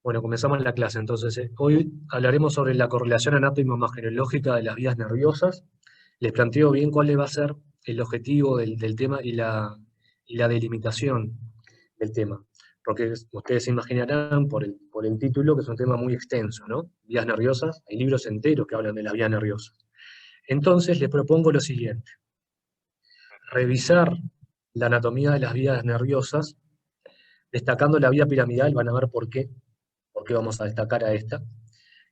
Bueno, comenzamos la clase entonces. Hoy hablaremos sobre la correlación anátomo-imagenológica de las vías nerviosas. Les planteo bien cuál va a ser el objetivo del tema y la delimitación del tema. Porque ustedes se imaginarán por el título que es un tema muy extenso, ¿no? Vías nerviosas, hay libros enteros que hablan de las vías nerviosas. Entonces les propongo lo siguiente: revisar la anatomía de las vías nerviosas, destacando la vía piramidal, van a ver por qué vamos a destacar a esta.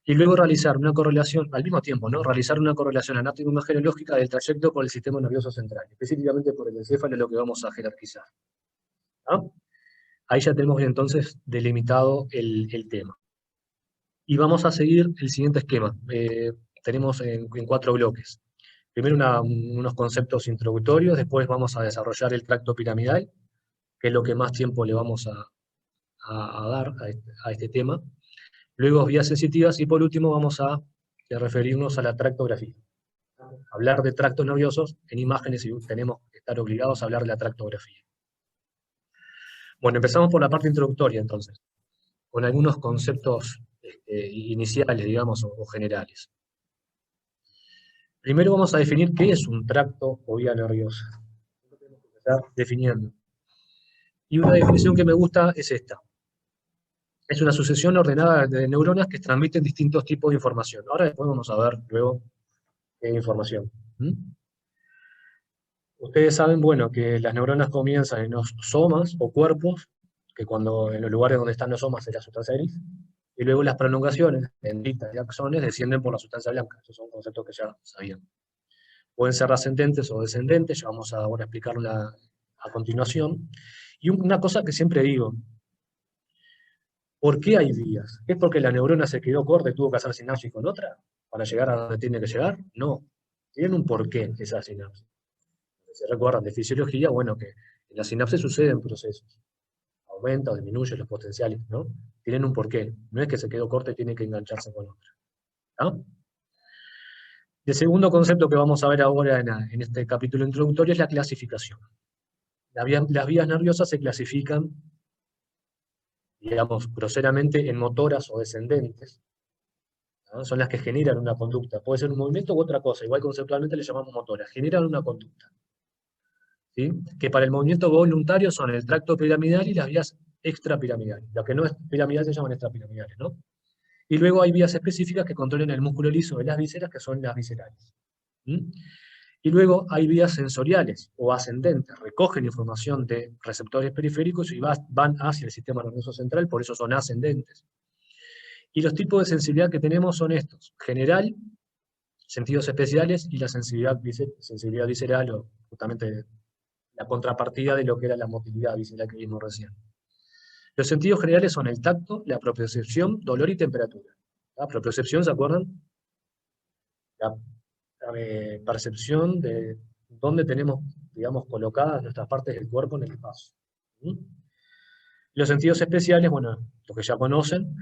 Y luego realizar una correlación, al mismo tiempo, ¿no? Realizar una correlación anátomo-imagenológica del trayecto por el sistema nervioso central, específicamente por el encéfalo, es lo que vamos a jerarquizar, ¿no? Ahí ya tenemos entonces delimitado el tema. Y vamos a seguir el siguiente esquema. Tenemos en 4 bloques. Primero unos conceptos introductorios, después vamos a desarrollar el tracto piramidal, que es lo que más tiempo le vamos a dar a este tema. Luego vías sensitivas y por último vamos a referirnos a la tractografía. Hablar de tractos nerviosos en imágenes y tenemos que estar obligados a hablar de la tractografía. Bueno, empezamos por la parte introductoria entonces, con algunos conceptos iniciales, digamos, o generales. Primero vamos a definir qué es un tracto o vía nerviosa. Lo tenemos que empezar definiendo. Y una definición que me gusta es esta. Es una sucesión ordenada de neuronas que transmiten distintos tipos de información. Ahora después vamos a ver luego qué información. ¿Mm? Ustedes saben, bueno, que las neuronas comienzan en los somas o cuerpos, que cuando en los lugares donde están los somas es la sustancia gris, y luego las prolongaciones, dendritas y axones, descienden por la sustancia blanca. Esos son conceptos que ya sabían. Pueden ser ascendentes o descendentes, ya vamos a ahora explicarlo a continuación. Y una cosa que siempre digo: ¿por qué hay vías? ¿Es porque la neurona se quedó corta y tuvo que hacer sinapsis con otra para llegar a donde tiene que llegar? No. Tienen un porqué esa sinapsis. Se recuerdan de fisiología, bueno, que en la sinapsis suceden procesos. Aumenta o disminuye los potenciales, ¿no? Tienen un porqué. No es que se quedó corta y tiene que engancharse con otra. ¿No? El segundo concepto que vamos a ver ahora en este capítulo introductorio es la clasificación. Las vías nerviosas se clasifican, digamos, groseramente en motoras o descendentes, ¿no? Son las que generan una conducta. Puede ser un movimiento u otra cosa. Igual conceptualmente le llamamos motoras. Generan una conducta, ¿sí? Que para el movimiento voluntario son el tracto piramidal y las vías extrapiramidales. Lo que no es piramidal se llaman extrapiramidales, ¿no? Y luego hay vías específicas que controlan el músculo liso de las vísceras, que son las viscerales. ¿Mm? Y luego hay vías sensoriales o ascendentes, recogen información de receptores periféricos y van hacia el sistema nervioso central, por eso son ascendentes. Y los tipos de sensibilidad que tenemos son estos: general, sentidos especiales, y la sensibilidad visceral, o justamente la contrapartida de lo que era la motilidad visceral que vimos recién. Los sentidos generales son el tacto, la propiocepción, dolor y temperatura. La propiocepción, ¿se acuerdan? La percepción de dónde tenemos, digamos, colocadas nuestras partes del cuerpo en el espacio. ¿Mm? Los sentidos especiales, bueno, los que ya conocen.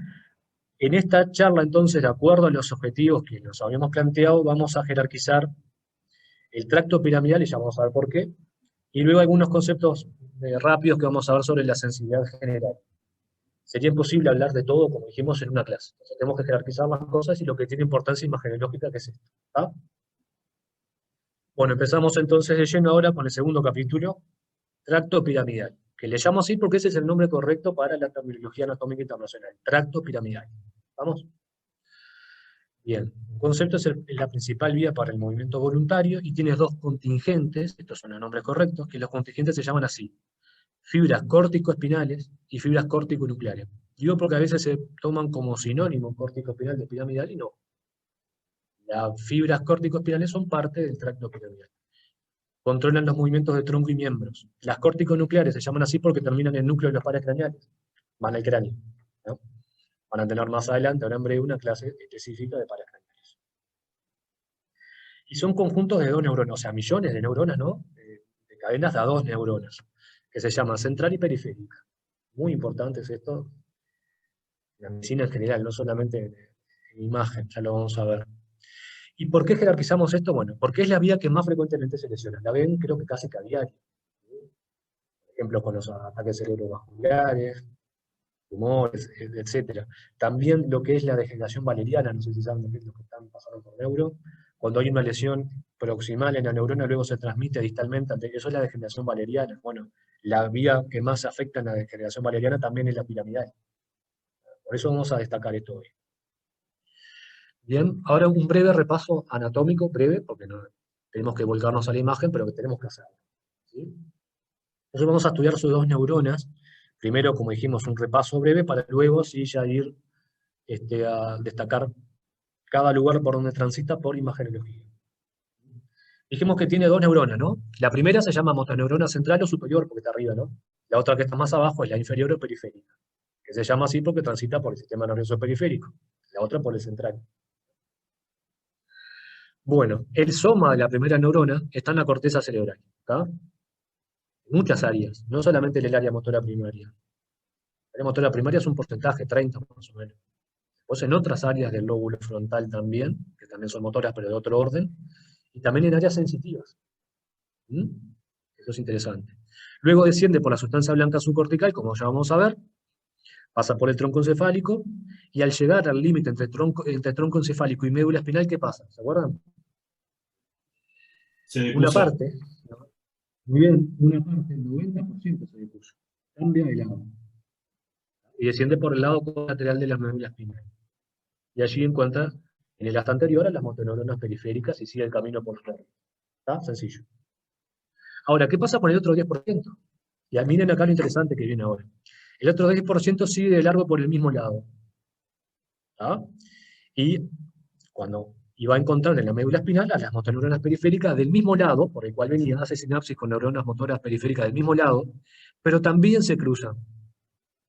En esta charla, entonces, de acuerdo a los objetivos que nos habíamos planteado, vamos a jerarquizar el tracto piramidal, y ya vamos a ver por qué, y luego algunos conceptos rápidos que vamos a ver sobre la sensibilidad general. Sería imposible hablar de todo, como dijimos, en una clase. Entonces, tenemos que jerarquizar las cosas y lo que tiene importancia imagenológica, que es esto. ¿Ah? Bueno, empezamos entonces de lleno ahora con el segundo capítulo, tracto piramidal, que le llamo así porque ese es el nombre correcto para la terminología anatómica internacional, tracto piramidal. ¿Vamos? Bien, un concepto es la principal vía para el movimiento voluntario y tiene dos contingentes, estos son los nombres correctos, que los contingentes se llaman así: fibras córtico-espinales y fibras córtico-nucleares. Digo porque a veces se toman como sinónimo córtico-espinal de piramidal y no. Las fibras córtico-espinales son parte del tracto piramidal. Controlan los movimientos de tronco y miembros. Las córtico-nucleares se llaman así porque terminan en el núcleo de los pares craneales. Van al cráneo, ¿no? Van a tener más adelante, ahora en breve, una clase específica de pares craneales. Y son conjuntos de dos neuronas, o sea, millones de neuronas, ¿no? De cadenas de a dos neuronas, que se llaman central y periférica. Muy importante es esto en la medicina en general, no solamente en imagen, ya lo vamos a ver. ¿Y por qué jerarquizamos esto? Bueno, porque es la vía que más frecuentemente se lesiona. La ven, creo que casi que a diario. Por ejemplo, con los ataques cerebrovasculares, tumores, etc. También lo que es la degeneración valeriana, no sé si saben lo que es lo que están pasando por neuro, cuando hay una lesión proximal en la neurona, luego se transmite distalmente, eso es la degeneración valeriana. Bueno, la vía que más afecta en la degeneración valeriana también es la piramidal. Por eso vamos a destacar esto hoy. Bien, ahora un breve repaso anatómico, breve, porque no, tenemos que volcarnos a la imagen, pero que tenemos que hacerlo, ¿sí? Entonces vamos a estudiar sus dos neuronas. Primero, como dijimos, un repaso breve, para luego sí ya ir a destacar cada lugar por donde transita por imagenología. Dijimos que tiene dos neuronas, ¿no? La primera se llama motoneurona central o superior, porque está arriba, ¿no? La otra que está más abajo es la inferior o periférica, que se llama así porque transita por el sistema nervioso periférico. La otra por el central. Bueno, el soma de la primera neurona está en la corteza cerebral, ¿está? Muchas áreas, no solamente en el área motora primaria. El área motora primaria es un porcentaje, 30 más o menos. Después en otras áreas del lóbulo frontal también, que también son motoras pero de otro orden, y también en áreas sensitivas. ¿Mm? Eso es interesante. Luego desciende por la sustancia blanca subcortical, como ya vamos a ver, pasa por el tronco encefálico, y al llegar al límite entre tronco encefálico y médula espinal, ¿qué pasa? ¿Se acuerdan? Se Una decusa. parte, muy bien, una parte, el 90% se decusa, cambia de lado, y desciende por el lado lateral de la médula espinal. Y allí encuentra, en el asta anterior, a las motoneuronas periféricas y sigue el camino por fuera. ¿Está? Sencillo. Ahora, ¿qué pasa con el otro 10%? Y miren acá lo interesante que viene ahora. El otro 10% sigue de largo por el mismo lado. ¿Está? Y cuando iba a encontrar en la médula espinal a las motoneuronas periféricas del mismo lado, por el cual venía, hace sinapsis con neuronas motoras periféricas del mismo lado, pero también se cruzan.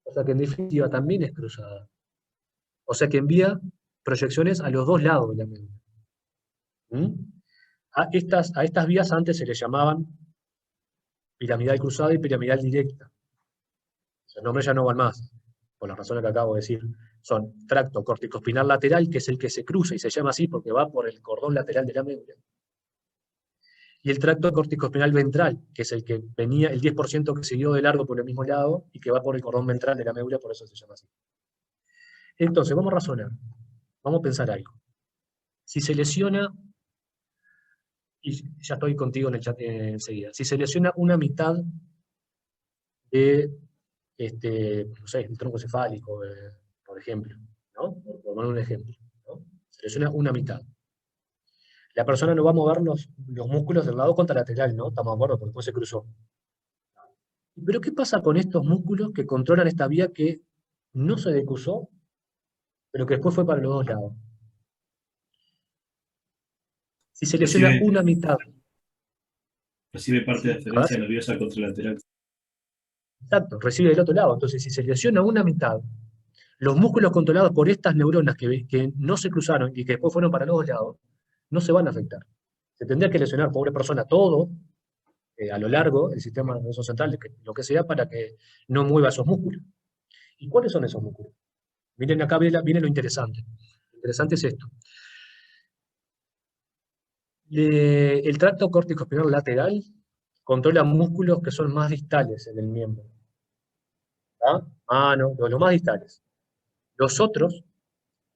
O sea que en definitiva también es cruzada. O sea que envía proyecciones a los dos lados de la médula. ¿Mm? A estas vías antes se les llamaban piramidal cruzada y piramidal directa. Los nombres ya no van más, por las razones que acabo de decir. Son tracto corticoespinal lateral, que es el que se cruza y se llama así porque va por el cordón lateral de la médula. Y el tracto corticoespinal ventral, que es el que venía, el 10% que siguió de largo por el mismo lado y que va por el cordón ventral de la médula, por eso se llama así. Entonces, vamos a razonar, vamos a pensar algo. Si se lesiona, y ya estoy contigo en el chat enseguida, si se lesiona una mitad de, no sé, el tronco cefálico, por ejemplo, ¿no? Por poner un ejemplo, ¿no? Se lesiona una mitad. La persona no va a mover los músculos del lado contralateral, ¿no? Estamos de acuerdo, porque después se cruzó. Pero ¿qué pasa con estos músculos que controlan esta vía que no se decusó, pero que después fue para los dos lados? Si se lesiona Recibe, una mitad, recibe parte de a ver, aferencia nerviosa contralateral. exacto, recibe del otro lado. Entonces, si se lesiona una mitad, los músculos controlados por estas neuronas que no se cruzaron y que después fueron para los dos lados, no se van a afectar. Se tendría que lesionar, pobre persona, todo a lo largo del sistema nervioso central, lo que sea, para que no mueva esos músculos. ¿Y cuáles son esos músculos? Miren acá, viene lo interesante. Lo interesante es esto. El tracto córtico-espinal lateral controla músculos que son más distales en el miembro. ¿Tá? Mano, los más distales. Los otros,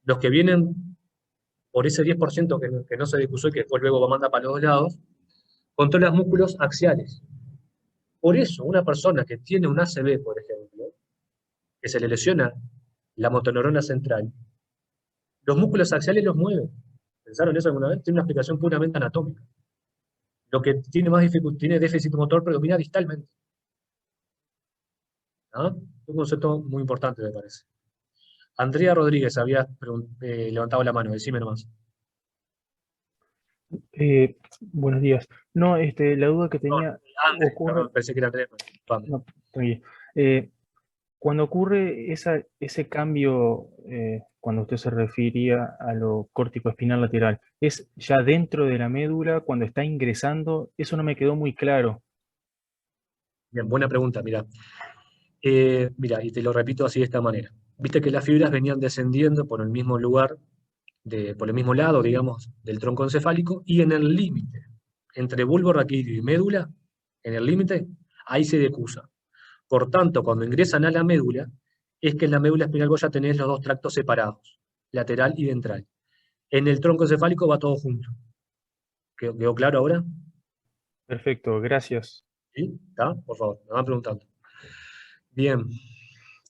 los que vienen por ese 10% que no se decusó y que después luego va a mandar para los dos lados, controlan músculos axiales. Por eso, una persona que tiene un ACV, por ejemplo, que se le lesiona la motoneurona central, los músculos axiales los mueven. ¿Pensaron eso alguna vez? Tiene una explicación puramente anatómica. Lo que tiene más dificultad, tiene déficit motor, predomina distalmente. ¿Ah? Un concepto muy importante, me parece. Andrea Rodríguez había levantado la mano, decime nomás. Buenos días. No, la duda que Perdón, tenía Andrés, ocurre, perdón, pensé que era Andrés. Vamos. no, tranquilo. Cuando ocurre ese cambio, cuando usted se refería a lo córtico espinal lateral, ¿es ya dentro de la médula, cuando está ingresando? Eso no me quedó muy claro. Bien, buena pregunta, mira. Mira, y te lo repito así de esta manera. Viste que las fibras venían descendiendo por el mismo lugar, por el mismo lado, digamos, del tronco encefálico, y en el límite, entre bulbo raquídeo y médula, en el límite, ahí se decusa. Por tanto, cuando ingresan a la médula, es que en la médula espinal vos ya tenés los dos tractos separados, lateral y ventral. En el tronco encefálico va todo junto. ¿Quedó claro ahora? Perfecto, gracias. ¿Sí? ¿Está? Por favor, me van preguntando. Bien,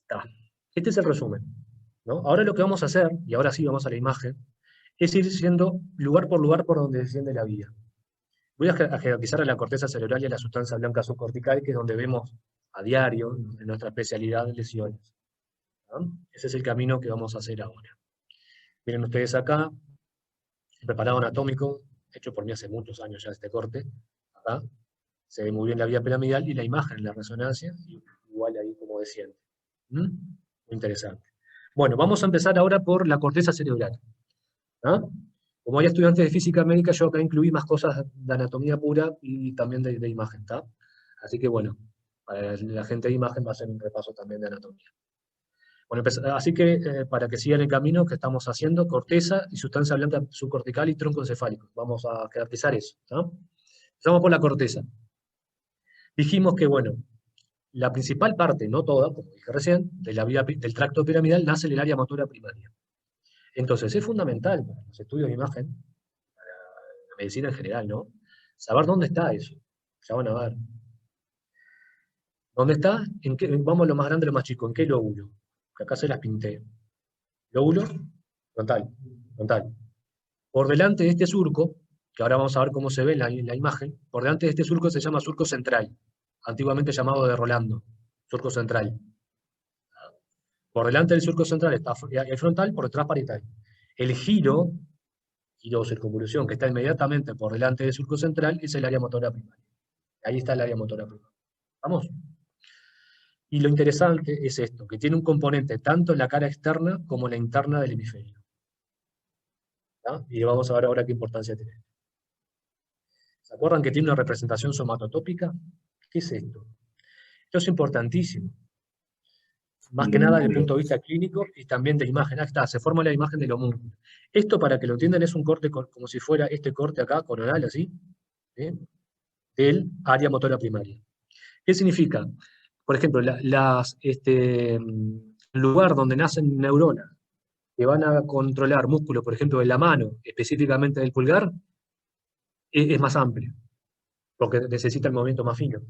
está. Este es el resumen, ¿no? Ahora lo que vamos a hacer, y ahora sí vamos a la imagen, es ir yendo lugar por donde desciende la vía. Voy a jerarquizar a la corteza cerebral y a la sustancia blanca subcortical, que es donde vemos a diario, en nuestra especialidad, lesiones. ¿No? Ese es el camino que vamos a hacer ahora. Miren ustedes acá, el preparado anatómico, hecho por mí hace muchos años ya este corte, acá, se ve muy bien la vía piramidal y la imagen en la resonancia, igual ahí como desciende. Muy interesante. Bueno, vamos a empezar ahora por la corteza cerebral. ¿Ah? Como hay estudiantes de física médica, yo acá incluí más cosas de anatomía pura y también de imagen, ¿está? Así que bueno, para la gente de imagen va a ser un repaso también de anatomía. Bueno, así que para que sigan el camino que estamos haciendo, corteza y sustancia blanca subcortical y tronco encefálico. Vamos a jerarquizar eso, ¿está? Empezamos por la corteza. Dijimos que, bueno, la principal parte, no toda, como dije recién, de la vía, del tracto piramidal nace en el área motora primaria. Entonces, es fundamental para los estudios de imagen, para la medicina en general, ¿no? Saber dónde está eso. Ya van a ver. ¿Dónde está? Vamos a lo más grande, lo más chico. ¿En qué lóbulo? Que acá se las pinté. Lóbulo frontal. Frontal. Por delante de este surco, que ahora vamos a ver cómo se ve en la imagen, por delante de este surco se llama surco central, antiguamente llamado de Rolando, surco central. Por delante del surco central está el frontal, por detrás parietal. El giro o circunvolución que está inmediatamente por delante del surco central es el área motora primaria. Ahí está el área motora primaria. ¿Vamos? Y lo interesante es esto, que tiene un componente tanto en la cara externa como en la interna del hemisferio. ¿Tá? Y vamos a ver ahora qué importancia tiene. ¿Se acuerdan que tiene una representación somatotópica? ¿Qué es esto? Esto es importantísimo. Más que nada desde el punto de vista clínico y también de imagen. Ahí está, se forma la imagen del homúnculo. Esto, para que lo entiendan, es un corte como si fuera este corte acá, coronal, así, ¿sí? Del área motora primaria. ¿Qué significa? Por ejemplo, el lugar donde nacen neuronas que van a controlar músculos, por ejemplo, de la mano, específicamente del pulgar, es más amplio, porque necesita el movimiento más fino.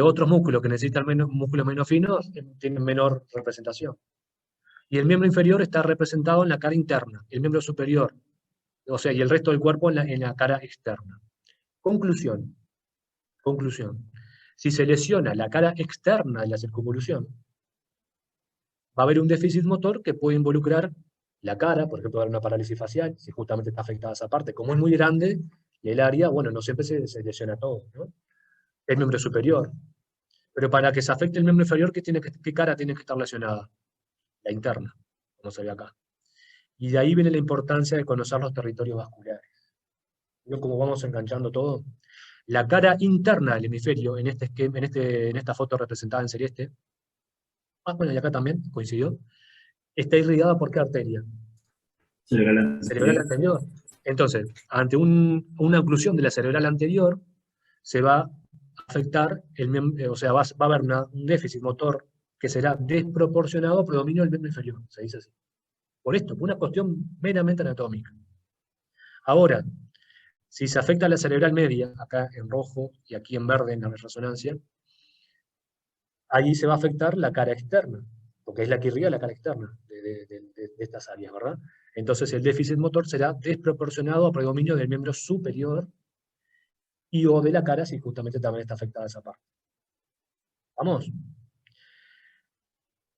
Otros músculos que necesitan músculos menos finos tienen menor representación. Y el miembro inferior está representado en la cara interna, el miembro superior, o sea, y el resto del cuerpo en la cara externa. Conclusión. Si se lesiona la cara externa de la circunvolución, va a haber un déficit motor que puede involucrar la cara, por ejemplo, dar una parálisis facial, si justamente está afectada esa parte. Como es muy grande, y el área, bueno, no siempre se lesiona todo, ¿no? El miembro superior. Pero para que se afecte el miembro inferior, ¿qué cara tiene que estar lesionada? La interna, como se ve acá. Y de ahí viene la importancia de conocer los territorios vasculares. ¿Ven cómo vamos enganchando todo? La cara interna del hemisferio, en esta foto representada en celeste, bueno, y acá también coincidió, está irrigada por ¿qué arteria? Cerebral anterior. Entonces, ante una oclusión de la cerebral anterior, se va a afectar, o sea, va a haber un déficit motor que será desproporcionado a predominio del miembro inferior, se dice así. Por esto, por una cuestión meramente anatómica. Ahora, si se afecta a la cerebral media, acá en rojo y aquí en verde en la resonancia, ahí se va a afectar la cara externa, porque es la que irriga la cara externa de estas áreas, ¿verdad? Entonces el déficit motor será desproporcionado a predominio del miembro superior y o de la cara si justamente también está afectada esa parte. ¿Vamos?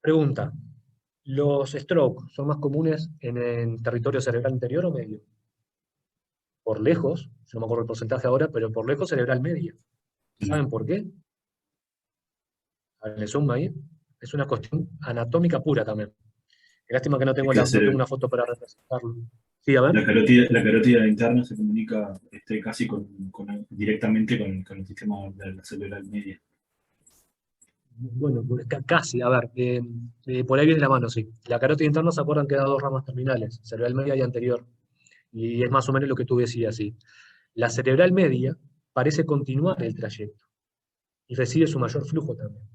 Pregunta. ¿Los stroke son más comunes en el territorio cerebral interior o medio? Por lejos, yo no me acuerdo el porcentaje ahora, pero por lejos cerebral media. ¿Saben por qué? A ver, le zoom ahí. Es una cuestión anatómica pura también. Lástima que no tengo una foto para representarlo. Sí, a ver. La carótida interna se comunica casi directamente con el sistema de la cerebral media. Bueno, casi, a ver, por ahí viene la mano, sí. La carótida interna, ¿se acuerdan que da dos ramas terminales? Cerebral media y anterior. Y es más o menos lo que tú decías, sí. La cerebral media parece continuar el trayecto y recibe su mayor flujo también.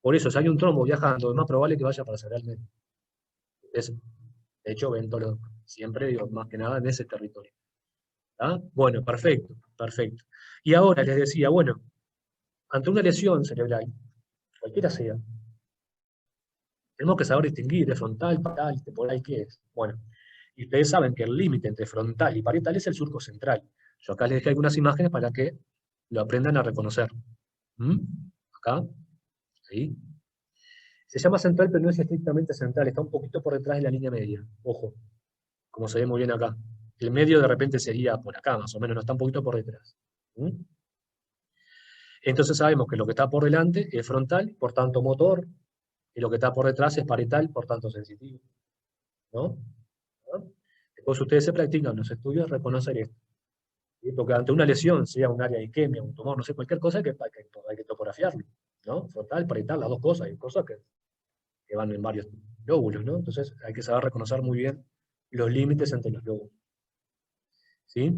Por eso, si hay un trombo viajando, es más probable que vaya para cerebral medio. De hecho, ven todo, siempre, digo, más que nada en ese territorio. ¿Ah? Bueno, perfecto, perfecto. Y ahora les decía, bueno, ante una lesión cerebral, cualquiera sea, tenemos que saber distinguir de frontal, parietal, temporal, ¿qué es? Bueno, y ustedes saben que el límite entre frontal y parietal es el surco central. Yo acá les dejé algunas imágenes para que lo aprendan a reconocer. ¿Mm? Acá, ahí. Se llama central, pero no es estrictamente central, está un poquito por detrás de la línea media. Ojo, como se ve muy bien acá. El medio de repente sería por acá, más o menos, no está un poquito por detrás. ¿Mm? Entonces sabemos que lo que está por delante es frontal, por tanto motor, y lo que está por detrás es parietal, por tanto sensitivo. ¿No? ¿No? Después ustedes se practican los estudios de reconocer esto. ¿Sí? Porque ante una lesión, sea un área de isquemia, un tumor, no sé, cualquier cosa, hay que topografiarlo. ¿No? Frontal, parietal, las dos cosas, hay cosas que van en varios lóbulos, ¿no? Entonces hay que saber reconocer muy bien los límites entre los lóbulos. ¿Sí?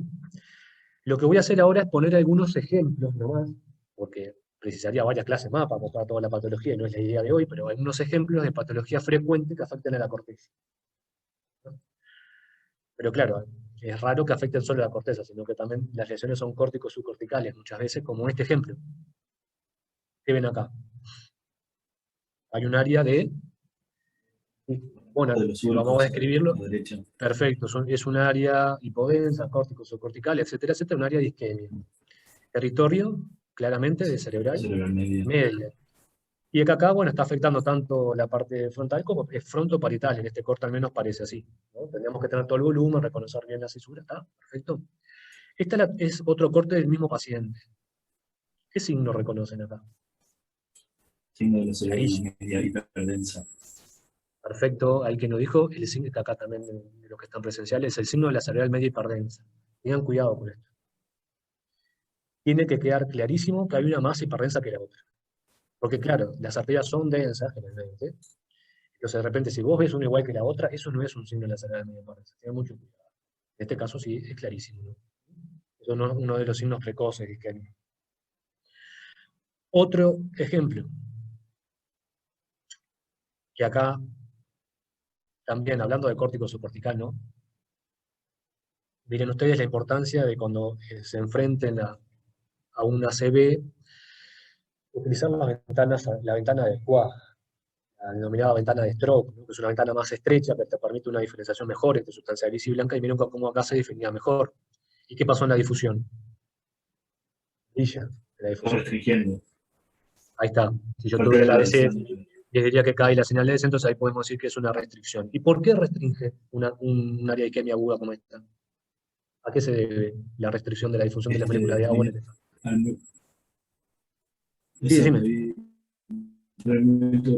Lo que voy a hacer ahora es poner algunos ejemplos nomás, porque precisaría varias clases más para mostrar toda la patología, y no es la idea de hoy, pero algunos ejemplos de patología frecuente que afecten a la corteza. ¿No? Pero claro, es raro que afecten solo a la corteza, sino que también las lesiones son córticos subcorticales, muchas veces, como este ejemplo. ¿Qué ven acá? Hay un área de... Bueno, De los si vamos a surcos describirlo, a la derecha. perfecto, es un área hipodensa, córtico subcortical, etcétera, etcétera, un área de isquemia. Territorio, claramente, de cerebral Cerebral media. media. Y acá, bueno, está afectando tanto la parte frontal como es frontoparietal, en este corte al menos parece así, ¿no? Tendríamos que tener todo el volumen, reconocer bien la cisura, ¿está? Perfecto. Esta es otro corte del mismo paciente. ¿Qué signo reconocen acá? Signo de la cerebral Clarísimo. media hiperdensa. Perfecto, ahí que nos dijo, el signo que acá también de los que están presenciales, el signo de la cerebral media hiperdensa. Tengan cuidado con esto. Tiene que quedar clarísimo que hay una más hiperdensa que la otra. Porque claro, las arterias son densas generalmente. Entonces de repente si vos ves una igual que la otra, eso no es un signo de la cerebral media hiperdensa. Tengan mucho cuidado. En este caso sí, es clarísimo, ¿no? Eso es uno de los signos precoces de isquemia. Otro ejemplo, que acá también hablando de córtico subcortical, ¿no? Miren ustedes la importancia de cuando se enfrenten a una ACV, utilizar la ventana adecuada, la denominada ventana de Stroke, ¿no? Que es una ventana más estrecha que te permite una diferenciación mejor entre sustancia gris y blanca, y miren cómo acá se definía mejor. ¿Y qué pasó en la difusión? Brilla en la Está difusión. restringiendo. Ahí está. Si yo Falta de tuviera la DC, relación. les diría que cae la señal de DC, entonces ahí podemos decir que es una restricción. ¿Y por qué restringe un área de isquemia aguda como esta? ¿A qué se debe la restricción de la difusión de las moléculas de agua en el espacio? Sí, Exacto. decime. Y reuniendo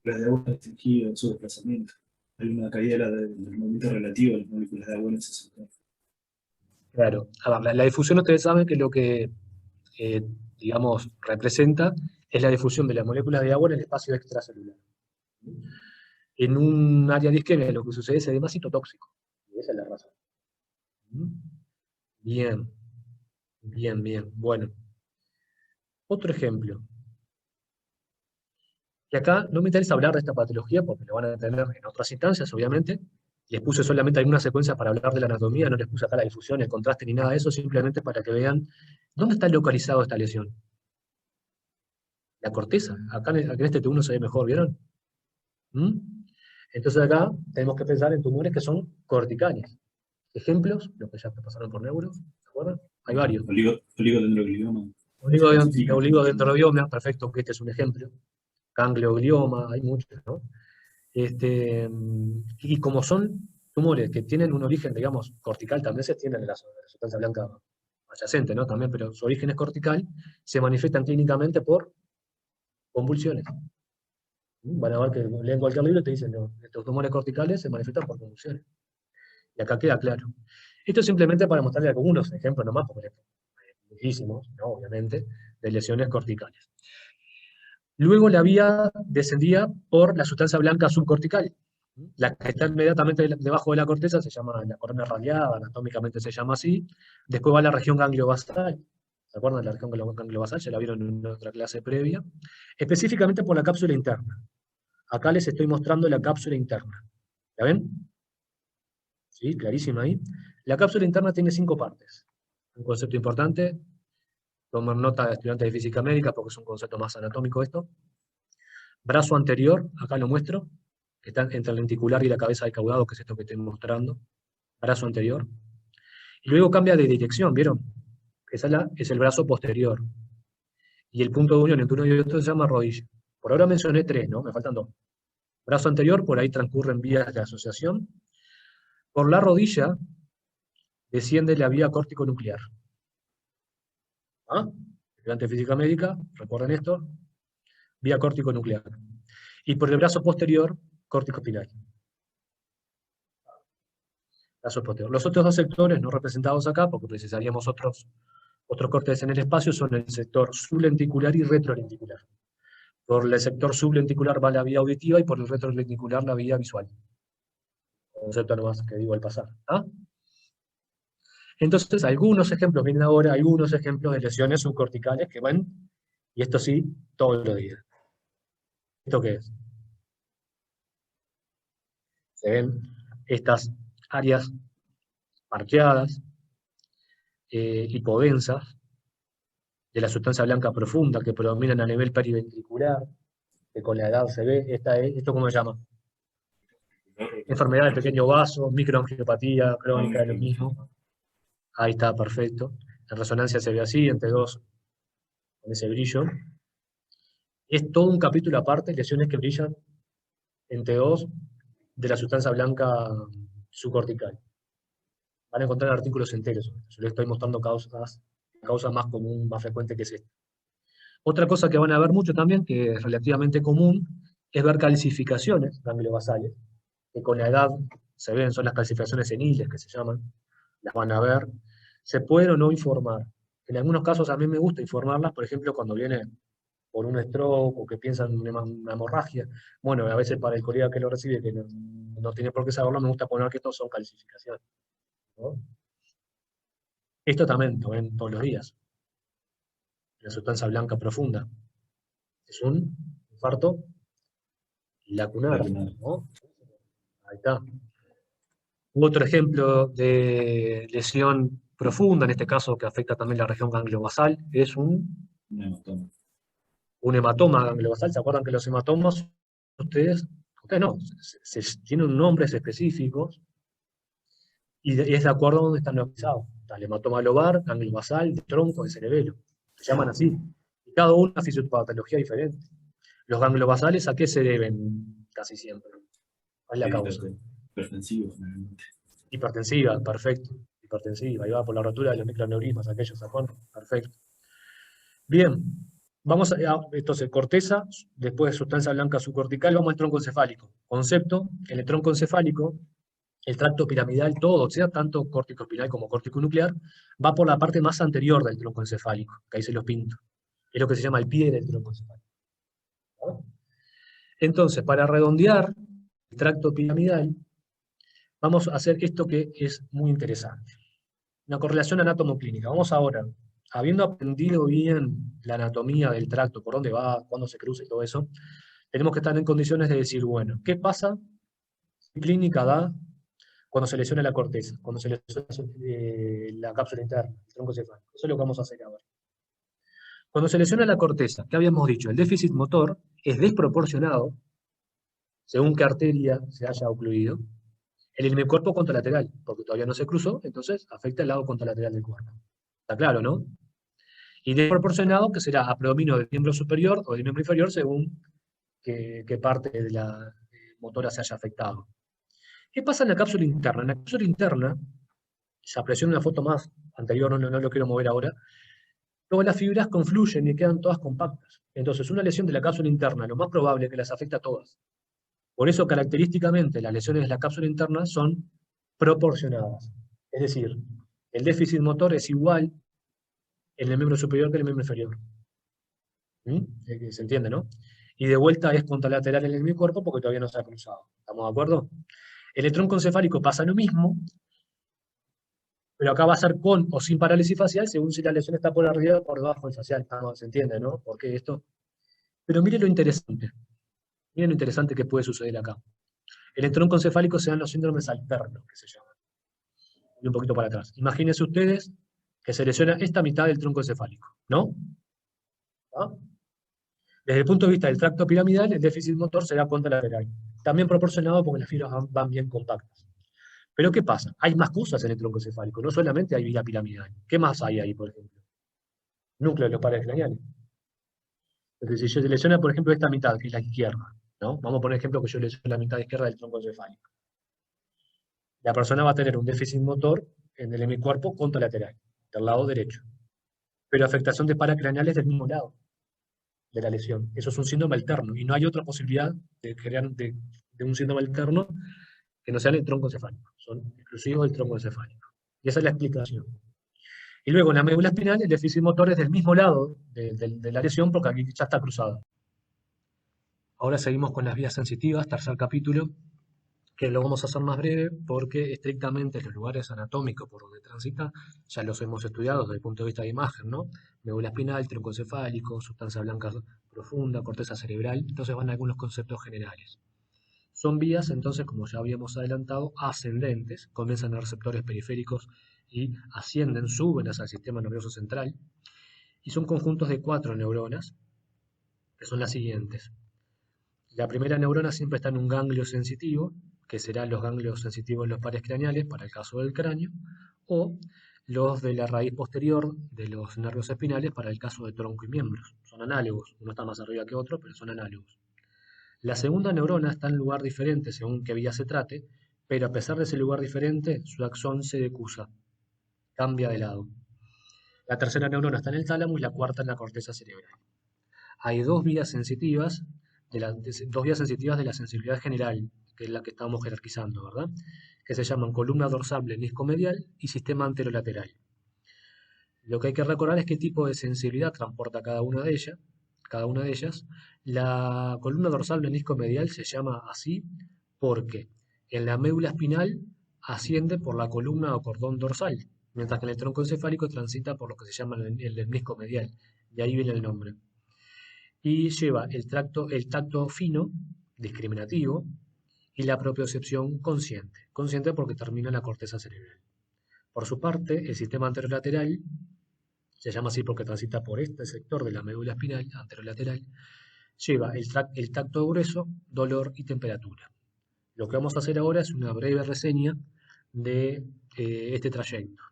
las de agua restringida en su desplazamiento. Hay una caída del movimiento relativo de las moléculas de agua en ese sector. Claro. A ver, la difusión ustedes saben que lo que, digamos, representa es la difusión de las moléculas de agua en el espacio extracelular. En un área de isquemia lo que sucede es edema citotóxico. Y esa es la razón. Bien, bien, bien. Bueno, otro ejemplo. Y acá no me interesa hablar de esta patología porque lo van a tener en otras instancias, obviamente. Les puse solamente algunas secuencias para hablar de la anatomía, no les puse acá la difusión, el contraste ni nada de eso, simplemente para que vean dónde está localizado esta lesión. La corteza. Acá en este T1 se ve mejor, ¿vieron? ¿Mm? Entonces acá tenemos que pensar en tumores que son corticales. Ejemplos, los que ya te pasaron por neuro, ¿se acuerdan? Hay varios. Oligodendroglioma. Oligodendroglioma, perfecto, que este es un ejemplo. Ganglioglioma, hay muchos, ¿no? Y como son tumores que tienen un origen, digamos, cortical, también se tienen en la sustancia blanca adyacente, ¿no? También, pero su origen es cortical, se manifiestan clínicamente por convulsiones. Van a ver que leen cualquier libro y te dicen, no, estos tumores corticales se manifiestan por convulsiones. Y acá queda claro. Esto es simplemente para mostrarle algunos ejemplos nomás, porque hay muchísimos, ¿no? Obviamente, de lesiones corticales. Luego la vía descendía por la sustancia blanca subcortical. La que está inmediatamente debajo de la corteza se llama la corona radiada, anatómicamente se llama así. Después va la región gangliobasal. ¿Se acuerdan de la región gangliobasal? Ya la vieron en otra clase previa. Específicamente por la cápsula interna. Acá les estoy mostrando la cápsula interna. ¿La ven? ¿Sí? Clarísima ahí. La cápsula interna tiene 5 partes. Un concepto importante. Tomar nota de estudiantes de física médica porque es un concepto más anatómico esto. Brazo anterior, acá lo muestro, que está entre el lenticular y la cabeza del caudado, que es esto que estoy mostrando. Brazo anterior. Y luego cambia de dirección, ¿vieron? Esa es el brazo posterior. Y el punto de unión entre uno y otro se llama rodilla. Por ahora mencioné 3, ¿no? Me faltan 2. Brazo anterior, por ahí transcurren vías de asociación. Por la rodilla desciende la vía córtico-nuclear. ¿Ah? Estudiante de física médica, recuerden esto, vía córtico-nuclear. Y por el brazo posterior, córtico-espinal. Brazo posterior. Los otros 2 sectores no representados acá, porque precisaríamos otros cortes en el espacio, son el sector sublenticular y retrolenticular. Por el sector sublenticular va la vía auditiva y por el retrolenticular la vía visual. Concepto nomás que digo al pasar. ¿Ah? Entonces, algunos ejemplos, vienen ahora algunos ejemplos de lesiones subcorticales que van, y esto sí, todos los días. ¿Esto qué es? Se ven estas áreas parqueadas, hipodensas, de la sustancia blanca profunda que predominan a nivel periventricular, que con la edad se ve, ¿esto cómo se llama? Enfermedad del pequeño vaso, microangiopatía crónica, lo mismo. Ahí está, perfecto. En resonancia se ve así, entre 2, con ese brillo. Es todo un capítulo aparte, lesiones que brillan entre 2 de la sustancia blanca subcortical. Van a encontrar artículos enteros. Yo les estoy mostrando causas más común, más frecuente que es esta. Otra cosa que van a ver mucho también, que es relativamente común, es ver calcificaciones gangliobasales, que con la edad se ven, son las calcificaciones seniles que se llaman, las van a ver. Se pueden o no informar. En algunos casos a mí me gusta informarlas, por ejemplo, cuando viene por un stroke o que piensan en una hemorragia. Bueno, a veces para el colega que lo recibe, que no tiene por qué saberlo, me gusta poner que estos son calcificaciones, ¿no? Esto también lo ven todos los días. La sustancia blanca profunda. Es un infarto lacunar, ¿no? Ahí está. Otro ejemplo de lesión profunda, en este caso que afecta también la región gangliobasal, es un hematoma gangliobasal. ¿Se acuerdan que los hematomas, ustedes no, tienen nombres específicos y es de acuerdo a dónde están localizados? Está el hematoma lobar, gangliobasal, de tronco, de cerebelo. Se llaman así. Y cada uno una fisiopatología diferente. Los gangliobasales, ¿a qué se deben casi siempre? ¿Cuál es la causa? Hipertensivo, generalmente. Hipertensiva, perfecto. Hipertensiva, ahí va por la rotura de los microaneurismas, aquellos, ¿se acuerdan? Perfecto. Bien, vamos a, entonces, corteza, después sustancia blanca subcortical, vamos al tronco encefálico. Concepto, en el tronco encefálico, el tracto piramidal, todo, sea tanto córtico espinal como córtico nuclear, va por la parte más anterior del tronco encefálico, que ahí se los pinto. Es lo que se llama el pie del tronco encefálico. ¿No? Entonces, para redondear el tracto piramidal, vamos a hacer esto que es muy interesante. Una correlación anatomoclínica. Vamos ahora, habiendo aprendido bien la anatomía del tracto, por dónde va, cuándo se cruza y todo eso, tenemos que estar en condiciones de decir, bueno, ¿qué pasa? ¿Qué clínica da cuando se lesiona la corteza? Cuando se lesiona la cápsula interna, el tronco encefálico. Eso es lo que vamos a hacer ahora. Cuando se lesiona la corteza, ¿qué habíamos dicho? El déficit motor es desproporcionado, según qué arteria se haya ocluido, el hemicuerpo contralateral, porque todavía no se cruzó, entonces afecta el lado contralateral del cuerpo. ¿Está claro, no? Y desproporcionado, que será a predominio del miembro superior o del miembro inferior, según qué parte de la motora se haya afectado. ¿Qué pasa en la cápsula interna? En la cápsula interna, se apreció en una foto más anterior, no lo quiero mover ahora, todas las fibras confluyen y quedan todas compactas. Entonces, una lesión de la cápsula interna, lo más probable es que las afecte a todas. Por eso, característicamente, las lesiones de la cápsula interna son proporcionadas. Es decir, el déficit motor es igual en el miembro superior que en el miembro inferior. ¿Se entiende, no? Y de vuelta es contralateral en el mismo cuerpo porque todavía no se ha cruzado. ¿Estamos de acuerdo? En el tronco encefálico pasa lo mismo, Pero acá va a ser con o sin parálisis facial, según si la lesión está por arriba o por debajo del facial. Se entiende, ¿no? ¿Por qué esto? Pero mire lo interesante. Miren lo interesante que puede suceder acá. En el tronco encefálico se dan los síndromes alternos, que se llaman. Y un poquito para atrás. Imagínense ustedes que se lesiona esta mitad del tronco encefálico, ¿no? ¿Ah? Desde el punto de vista del tracto piramidal, el déficit motor será contralateral. También proporcionado porque las fibras van bien compactas. Pero ¿qué pasa? Hay más cosas en el tronco encefálico, no solamente hay vía piramidal. ¿Qué más hay ahí, por ejemplo? Núcleo de los pares craneales. Entonces, si se lesiona, por ejemplo, esta mitad, que es la izquierda, ¿no? Vamos a poner ejemplo que yo lesiono la mitad izquierda del tronco encefálico. La persona va a tener un déficit motor en el hemicuerpo contralateral, del lado derecho. Pero afectación de paracraneales del mismo lado de la lesión. Eso es un síndrome alterno, y no hay otra posibilidad de crear de un síndrome alterno que no sea en el tronco encefálico. Son exclusivos del tronco encefálico. Y esa es la explicación. Y luego en la médula espinal el déficit motor es del mismo lado de la lesión porque aquí ya está cruzado. Ahora seguimos con las vías sensitivas, tercer capítulo, que lo vamos a hacer más breve porque estrictamente los lugares anatómicos por donde transita ya los hemos estudiado desde el punto de vista de imagen, ¿no? Médula espinal, tronco encefálico, sustancia blanca profunda, corteza cerebral, entonces van algunos conceptos generales. Son vías, entonces, como ya habíamos adelantado, ascendentes, comienzan en receptores periféricos y ascienden, suben hacia el sistema nervioso central, y son conjuntos de 4 neuronas, que son las siguientes. La primera neurona siempre está en un ganglio sensitivo, que serán los ganglios sensitivos en los pares craneales, para el caso del cráneo, o los de la raíz posterior de los nervios espinales, para el caso de tronco y miembros. Son análogos, uno está más arriba que otro, pero son análogos. La segunda neurona está en un lugar diferente según qué vía se trate, pero a pesar de ese lugar diferente, su axón se decusa, cambia de lado. La tercera neurona está en el tálamo y la cuarta en la corteza cerebral. Hay dos vías sensitivas de la sensibilidad general, que es la que estamos jerarquizando, ¿verdad? Que se llaman columna dorsal blenisco-medial y sistema anterolateral. Lo que hay que recordar es qué tipo de sensibilidad transporta cada una de ellas. La columna dorsal blenisco-medial se llama así porque en la médula espinal asciende por la columna o cordón dorsal, mientras que en el tronco encefálico transita por lo que se llama el menisco medial, y ahí viene el nombre. Y lleva el tacto fino, discriminativo, y la propiocepción consciente. Consciente porque termina en la corteza cerebral. Por su parte, el sistema anterolateral se llama así porque transita por este sector de la médula espinal anterolateral, lleva el tacto grueso, dolor y temperatura. Lo que vamos a hacer ahora es una breve reseña de este trayecto.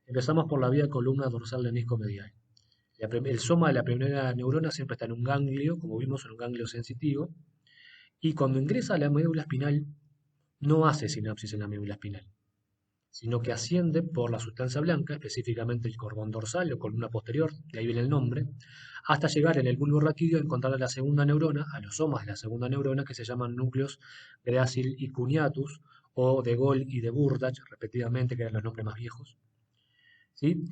Empezamos por la vía columna dorsal blenisco-medial. El soma de la primera neurona siempre está en un ganglio, como vimos en un ganglio sensitivo, y cuando ingresa a la médula espinal no hace sinapsis en la médula espinal, sino que asciende por la sustancia blanca, específicamente el cordón dorsal o columna posterior, de ahí viene el nombre, hasta llegar en el bulbo raquídeo a encontrar a la segunda neurona, a los somas de la segunda neurona, que se llaman núcleos Gracil y Cuneatus, o de Gol y de Burdach, respectivamente, que eran los nombres más viejos. ¿Sí?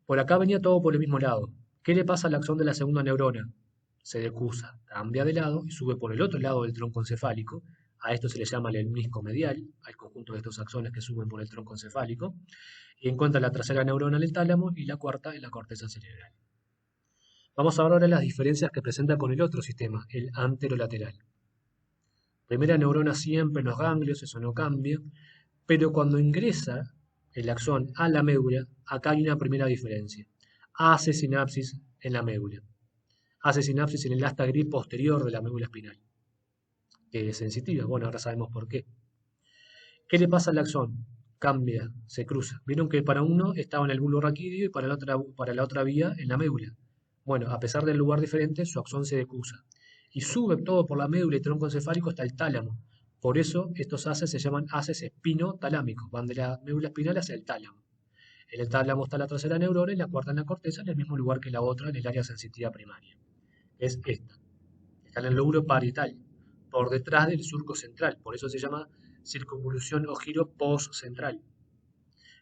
Por acá venía todo por el mismo lado. ¿Qué le pasa al axón de la segunda neurona? Se decusa, cambia de lado y sube por el otro lado del tronco encefálico. A esto se le llama el menisco medial, al conjunto de estos axones que suben por el tronco encefálico. Y encuentra la tercera neurona en el tálamo y la cuarta en la corteza cerebral. Vamos a ver ahora las diferencias que presenta con el otro sistema, el anterolateral. Primera neurona siempre en los ganglios, eso no cambia, pero cuando ingresa el axón a la médula, acá hay una primera diferencia. Hace sinapsis en la médula. Hace sinapsis en el asta gris posterior de la médula espinal, que es sensitiva. Bueno, ahora sabemos por qué. ¿Qué le pasa al axón? Cambia, se cruza. Vieron que para uno estaba en el bulbo raquídeo y para la otra vía en la médula. Bueno, a pesar del lugar diferente, su axón se decusa. Y sube todo por la médula y tronco encefálico hasta el tálamo. Por eso estos haces se llaman haces espinotalámicos. Van de la médula espinal hacia el tálamo. En el tálamo está la tercera neurona y la cuarta en la corteza, en el mismo lugar que la otra, en el área sensitiva primaria. Es esta. Está en el lóbulo parietal, por detrás del surco central. Por eso se llama circunvolución o giro postcentral,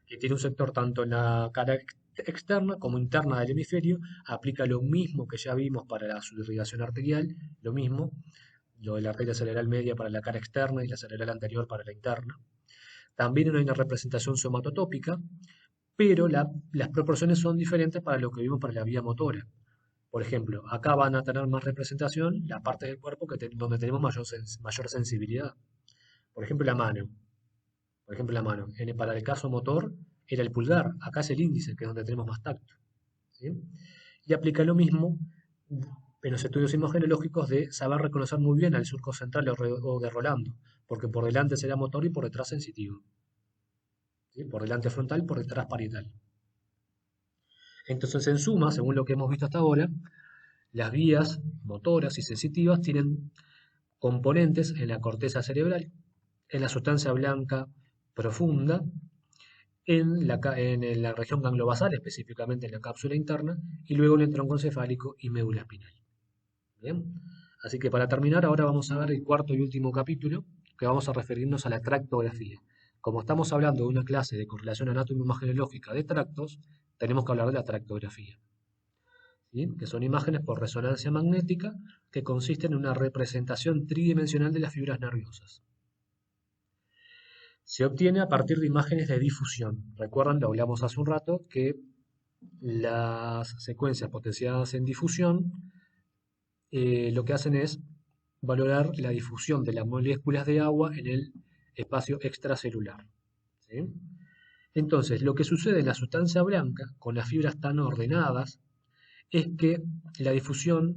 que tiene un sector tanto en la cara externa como interna del hemisferio. Aplica lo mismo que ya vimos para la subirrigación arterial, lo mismo, lo de la arteria cerebral media para la cara externa y la cerebral anterior para la interna. También hay una representación somatotópica, pero las proporciones son diferentes para lo que vimos para la vía motora. Por ejemplo, acá van a tener más representación la parte del cuerpo donde tenemos mayor sensibilidad. Por ejemplo, la mano. Para el caso motor era el pulgar, acá es el índice, que es donde tenemos más tacto. ¿Sí? Y aplica lo mismo en los estudios imagenológicos de saber reconocer muy bien al surco central o de Rolando, porque por delante será motor y por detrás sensitivo. ¿Sí? Por delante frontal, por detrás parietal. Entonces, en suma, según lo que hemos visto hasta ahora, las vías motoras y sensitivas tienen componentes en la corteza cerebral, en la sustancia blanca profunda, en la región ganglobasal, específicamente en la cápsula interna, y luego en el tronco encefálico y médula espinal. Bien, así que para terminar, ahora vamos a ver el cuarto y último capítulo, que vamos a referirnos a la tractografía. Como estamos hablando de una clase de correlación anatómico-imagenológica de tractos, tenemos que hablar de la tractografía. ¿Sí? Que son imágenes por resonancia magnética que consisten en una representación tridimensional de las fibras nerviosas. Se obtiene a partir de imágenes de difusión. Recuerdan, lo hablamos hace un rato, que las secuencias potenciadas en difusión lo que hacen es valorar la difusión de las moléculas de agua en el espacio extracelular. ¿Sí? Entonces, lo que sucede en la sustancia blanca, con las fibras tan ordenadas, es que la difusión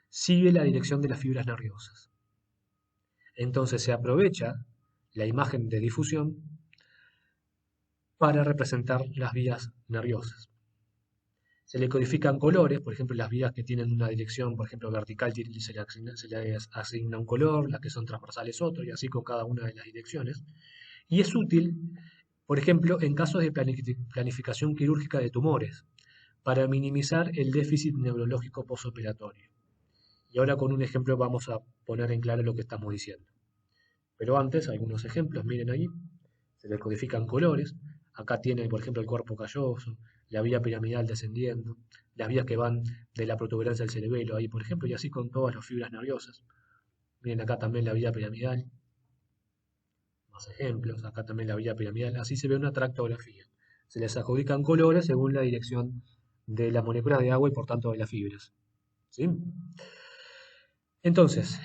sigue la dirección de las fibras nerviosas. Entonces se aprovecha la imagen de difusión para representar las vías nerviosas. Se le codifican colores, por ejemplo, las vías que tienen una dirección, por ejemplo, vertical se le asigna un color, las que son transversales otro, y así con cada una de las direcciones. Y es útil, por ejemplo, en casos de planificación quirúrgica de tumores, para minimizar el déficit neurológico postoperatorio. Y ahora con un ejemplo vamos a poner en claro lo que estamos diciendo. Pero antes, algunos ejemplos, miren ahí, se le codifican colores. Acá tiene, por ejemplo, el cuerpo calloso, la vía piramidal descendiendo, las vías que van de la protuberancia del cerebelo ahí, por ejemplo, y así con todas las fibras nerviosas. Miren acá también la vía piramidal. Más ejemplos, acá también la vía piramidal. Así se ve una tractografía. Se les adjudican colores según la dirección de las moléculas de agua y por tanto de las fibras. ¿Sí? Entonces,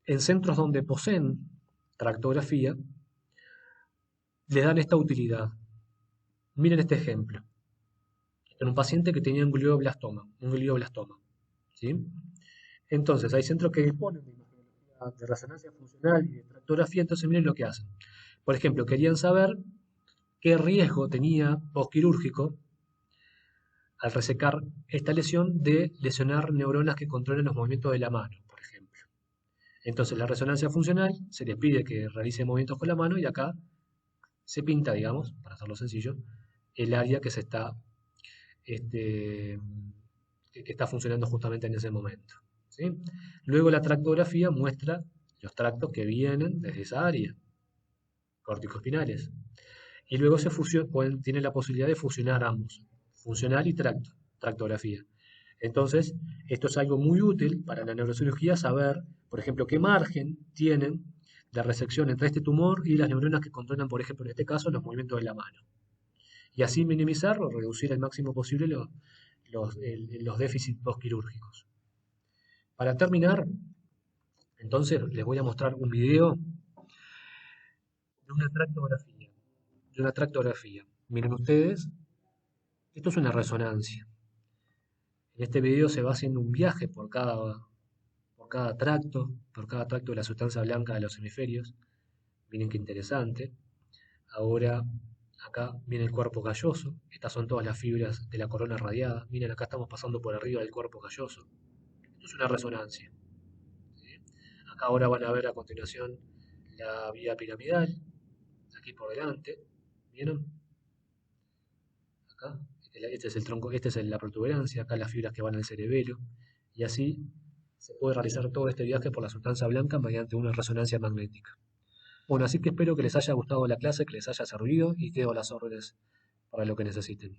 en centros donde poseen tractografía, les dan esta utilidad. Miren este ejemplo. En un paciente que tenía un glioblastoma. ¿Sí? Entonces, hay centros que disponen de imagenología de resonancia funcional y de tractografía, entonces miren lo que hacen. Por ejemplo, querían saber qué riesgo tenía postquirúrgico al resecar esta lesión de lesionar neuronas que controlan los movimientos de la mano, por ejemplo. Entonces, la resonancia funcional se les pide que realice movimientos con la mano y acá se pinta, digamos, para hacerlo sencillo, el área que que está funcionando justamente en ese momento. ¿Sí? Luego la tractografía muestra los tractos que vienen desde esa área, corticoespinales. Y luego tiene la posibilidad de fusionar ambos, funcional y tractografía. Entonces, esto es algo muy útil para la neurocirugía, saber, por ejemplo, qué margen tienen de resección entre este tumor y las neuronas que controlan, por ejemplo, en este caso, los movimientos de la mano. Y así minimizar o reducir al máximo posible los déficits postquirúrgicos. Para terminar, entonces les voy a mostrar un video de una tractografía. Miren ustedes, esto es una resonancia. En este video se va haciendo un viaje por cada tracto de la sustancia blanca de los hemisferios. Miren qué interesante. Ahora, acá viene el cuerpo calloso. Estas son todas las fibras de la corona radiada. Miren, acá estamos pasando por arriba del cuerpo calloso. Esto es una resonancia. ¿Sí? Acá ahora van a ver a continuación la vía piramidal. Aquí por delante. ¿Vieron? Acá. Este es el tronco, esta es la protuberancia. Acá las fibras que van al cerebelo. Y así se puede realizar todo este viaje por la sustancia blanca mediante una resonancia magnética. Bueno, así que espero que les haya gustado la clase, que les haya servido y quedo a las órdenes para lo que necesiten.